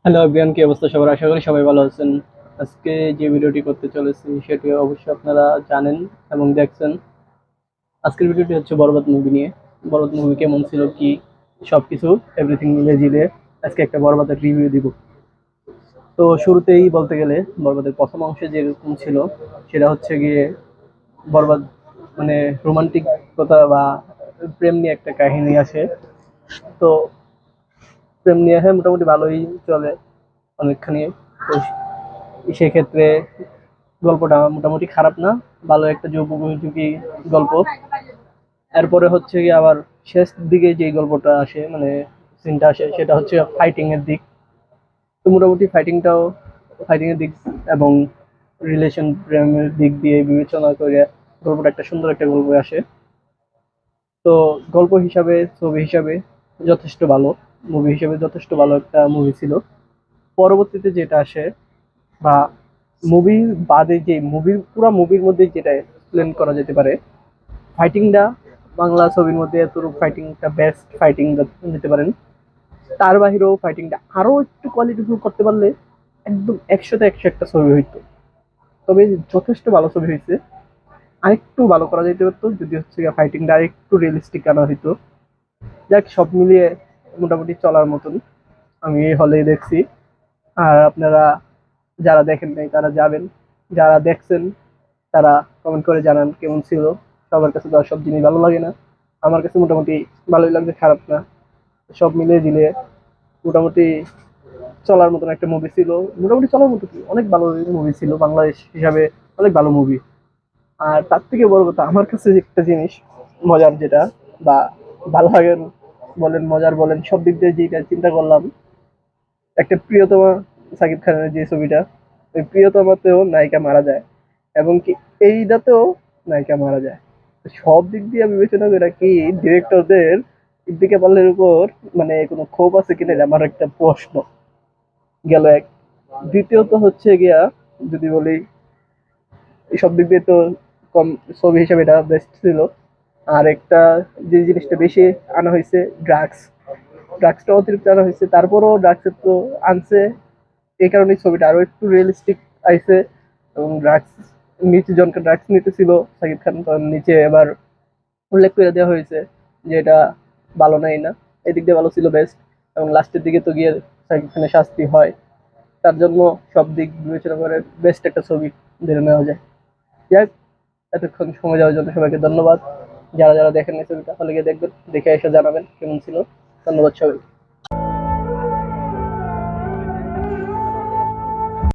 Hello everyone, কি অবস্থা সবার? আশা করি সবাই ভালো আছেন। আজকে যে ভিডিওটি করতে চলেছি সেটি অবশ্যই আপনারা জানেন এবং দেখছেন। আজকের ভিডিওটি হচ্ছে বরবাদ মুভি নিয়ে। বরবাদ মুভি কেমন ছিল, কি সবকিছু এভরিথিং মিলে জিলে আজকে একটা বরবাদের রিভিউ দিব। তো শুরুতেই বলতে গেলে বরবাদের প্রথম অংশে যেরকম ছিল সেটা হচ্ছে গিয়ে বরবাদ মানে রোমান্টিকতা বা প্রেম নিয়ে একটা কাহিনী আসে। তো প্রেম নিয়ে হ্যাঁ মোটামুটি ভালোই চলে অনেকখানি। তো সেক্ষেত্রে গল্পটা মোটামুটি খারাপ না, ভালো একটা যুগোপযোগী গল্প। এরপরে হচ্ছে গিয়ে আবার শেষ দিকে যে গল্পটা আসে মানে সিনটা আসে সেটা হচ্ছে ফাইটিং এর দিক। তো মোটামুটি ফাইটিং এর দিক এবং রিলেশন প্রেমের দিক দিয়ে বিবেচনা করে গল্পটা একটা সুন্দর একটা গল্প আসে। তো গল্প হিসাবে ছবি হিসাবে যথেষ্ট ভালো, মুভি হিসাবে যথেষ্ট ভালো একটা মুভি ছিল। পরবর্তীতে যেটা আসে বা মুভি বাদে যে পুরো মুভির মধ্যে যেটা এক্সপ্লেন করা যেতে পারে ফাইটিংটা, বাংলা ছবির মধ্যে এতটুকু ফাইটিংটা বেস্ট ফাইটিং নিতে পারেন। তার বাহিরেও ফাইটিংটা আরো একটু কোয়ালিটিফুল করতে পারলে একদম 100-তে 100 একটা ছবি হইতো। তবে যথেষ্ট ভালো ছবি হয়েছে, আরেকটু ভালো করা যেতে পারতো যদি হচ্ছে ফাইটিংটা আরেকটু রিয়েলিস্টিক আনা হইতো। যাক, সব মিলিয়ে মোটামুটি চলার মতন। আমি এই হলে দেখছি। আর আপনারা যারা দেখেন নাই তারা যাবেন, যারা দেখছেন তারা কমেন্ট করে জানান কেমন ছিল। সবার কাছে তো আর সব জিনিস ভালো লাগে না, আমার কাছে মোটামুটি ভালোই লাগছে, খারাপ না। সব মিলিয়ে দিলে মোটামুটি চলার মতন একটা মুভি ছিল। মোটামুটি চলার মতো কি, অনেক ভালো মুভি ছিল বাংলাদেশ হিসাবে, অনেক ভালো মুভি। আর তার থেকে বড় কথা আমার কাছে একটা জিনিস মজার, যেটা বা ভালো লাগে বলেন মজার বলেন সব দিক দিয়ে যেটা চিন্তা করলাম, একটা প্রিয়তমা সাকিব খানের যে ছবিটা, ওই প্রিয়তমাতেও নায়িকা মারা যায় এবং কি এইটাতেও নায়িকা মারা যায়। তো সব দিক দিয়ে বিবেচনা করে কি ডিরেক্টরদের ইদ্দিকা পাল্লের উপর মানে কোনো ক্ষোভ আছে কিনা, এটা আমার একটা প্রশ্ন গেল এক। দ্বিতীয়ত হচ্ছে গিয়া যদি বলি এই সব দিক দিয়ে তো কম, ছবি হিসাবে এটা বেস্ট ছিল। আর একটা যে জিনিসটা বেশি আনা হয়েছে, ড্রাগস। ড্রাগসটা অতিরিক্ত আনা হয়েছে, তারপরও ড্রাগসের তো আনছে, এই কারণে ছবিটা আরো একটু রিয়েলিস্টিক আইছে। এবং ড্রাগস নিচে জনকে ড্রাগস নিতেছিল সাকিব খান, তখন নিচে এবার উল্লেখ করে দেওয়া হয়েছে যে এটা ভালো নাই না, এদিক দিয়ে ভালো ছিল বেস্ট। এবং লাস্টের দিকে তো গিয়ে সাকিব খানের শাস্তি হয়, তার জন্য সব দিক বিবেচনা করে বেস্ট একটা ছবি ধরে নেওয়া যায়। যাক, এতক্ষণ সময় দেওয়ার জন্য সবাইকে ধন্যবাদ। যারা যারা দেখেন এই ছবিটা হলে গিয়ে দেখবেন, দেখে এসে জানাবেন কেমন ছিল। ধন্যবাদ সবাই।